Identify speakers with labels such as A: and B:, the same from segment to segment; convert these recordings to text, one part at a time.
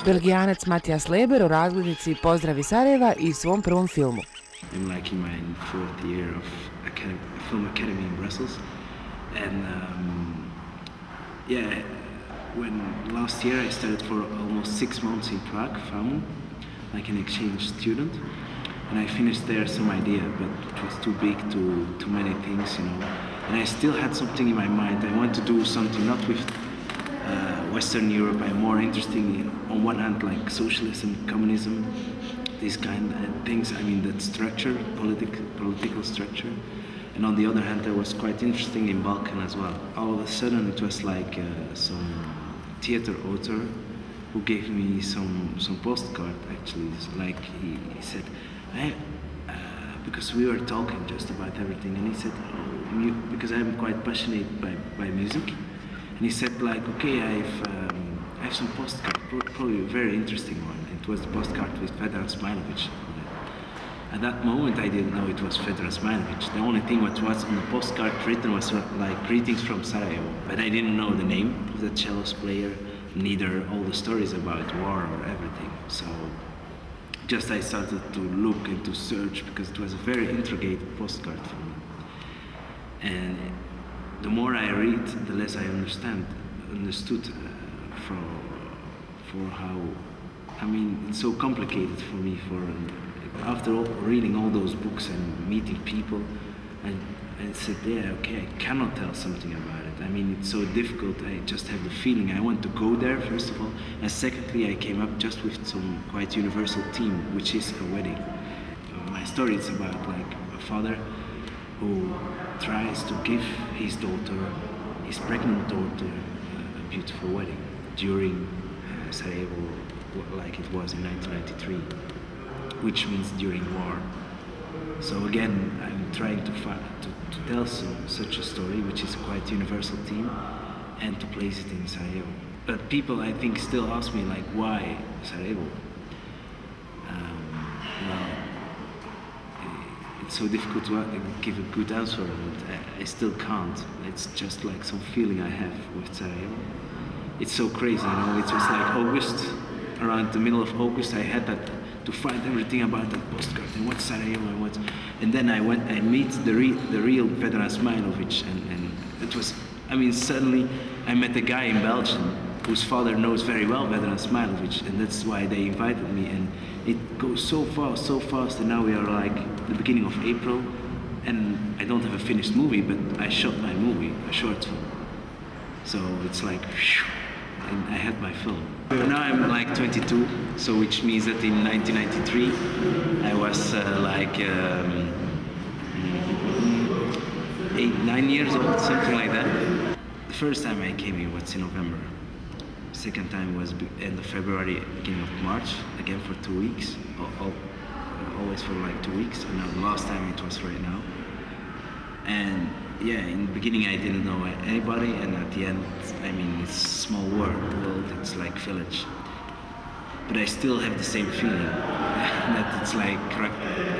A: Belgijanac Mathias Lebber u razglednici Pozdrav iz Sarajeva i svom prvom filmu.
B: I'm like in my fourth year of film academy in Brussels, and yeah, when last year I studied for almost 6 months in Prague, FAMU, like an exchange student, and I finished there some idea, but it was too big, too many things, you know. And I still had something in my mind. I want to do something not with Western Europe. I'm more interested in, on one hand, like socialism, communism, these kind of things. I mean, that structure, political structure. And on the other hand, I was quite interested in Balkan as well. All of a sudden, it was like some theater author who gave me some postcard. Actually, like he said, because we were talking just about everything, and he said, because I'm quite passionate by music, and he said like, okay, I have some postcard, probably a very interesting one. It was the postcard with Vedran Smailovic. At that moment, I didn't know it was Vedran Smailovic. The only thing what was on the postcard written was like greetings from Sarajevo, but I didn't know the name of the cello player, neither all the stories about war or everything. So just I started to look and to search, because it was a very intricate postcard for me. And the more I read, the less I understood for how, I mean, it's so complicated for me. After all, reading all those books and meeting people, I said, yeah, okay, I cannot tell something about it. I mean, it's so difficult. I just have the feeling I want to go there, first of all. And secondly, I came up just with some quite universal theme, which is a wedding. My story is about like a father who tries to give his daughter, his pregnant daughter, a beautiful wedding during Sarajevo, like it was in 1993, which means during war. So again, I'm trying to tell such a story, which is a quite universal theme, and to place it in Sarajevo. But people, I think, still ask me like, why Sarajevo? Well, it's so difficult to give a good answer, but I still can't. It's just like some feeling I have with Sarajevo. It's so crazy, you know. It was like August, around the middle of August, I had that to find everything about that postcard and what's Sarajevo and then I meet the real Vedran Smailovic, and it was, I mean, suddenly I met a guy in Belgium whose father knows very well Vedran Smailovic, and that's why they invited me, and it goes so fast, and now we are like the beginning of April, and I don't have a finished movie, but I shot my movie, a short film. So it's like, whew, and I had my film. Now I'm like 22, so which means that in 1993 I was 8-9 years old, something like that. The first time I came here was in November. Second time was end of February, beginning of March, again for 2 weeks, always for like 2 weeks, and now the last time it was right now. And yeah, in the beginning I didn't know anybody, and at the end, I mean, it's a small world, it's like village. But I still have the same feeling, that it's like,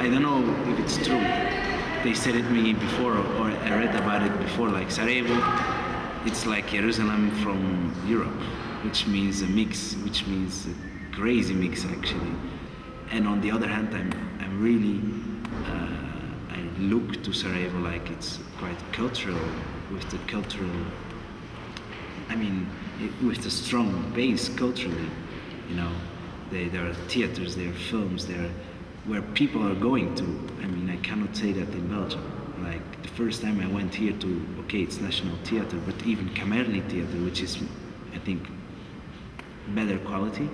B: I don't know if it's true. They said it to me before, or I read about it before, like Sarajevo, it's like Jerusalem from Europe, which means a mix, which means a crazy mix actually. And on the other hand, I'm really, I look to Sarajevo like it's quite cultural, with the cultural, I mean, with the strong base culturally, you know. There are theaters, there are films, there are where people are going to. I mean, I cannot say that in Belgium. Like the first time I went here to, okay, it's National Theater, but even Kamerni Theater, which is, I think, better quality,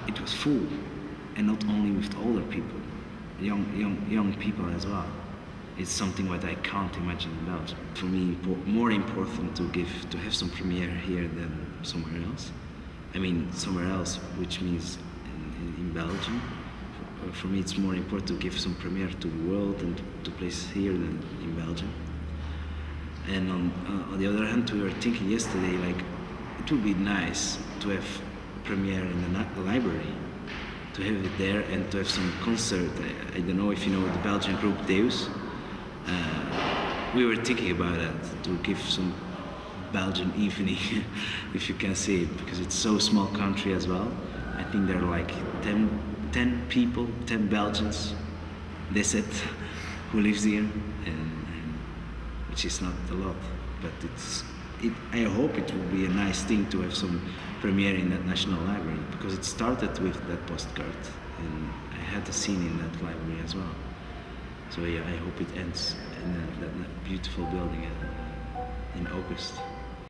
B: it was full, and not only with older people, young people as well. It's something what I can't imagine in Belgium. For me, more important to have some premiere here than somewhere else. I mean, somewhere else, which means in Belgium. For me, it's more important to give some premiere to the world and to places here than in Belgium. And on the other hand, we were thinking yesterday, like, it would be nice to have premiere in the library, to have it there and to have some concert. I don't know if you know the Belgian group Deus. We were thinking about that, to give some Belgian evening, if you can see it, because it's so small country as well. I think there are like 10 people, 10 Belgians, that's it, who lives here, and which is not a lot, but I hope it will be a nice thing to have some premiere in that National Library, because it started with that postcard, and I had a scene in that library as well. So yeah, I hope it ends in that beautiful building in August.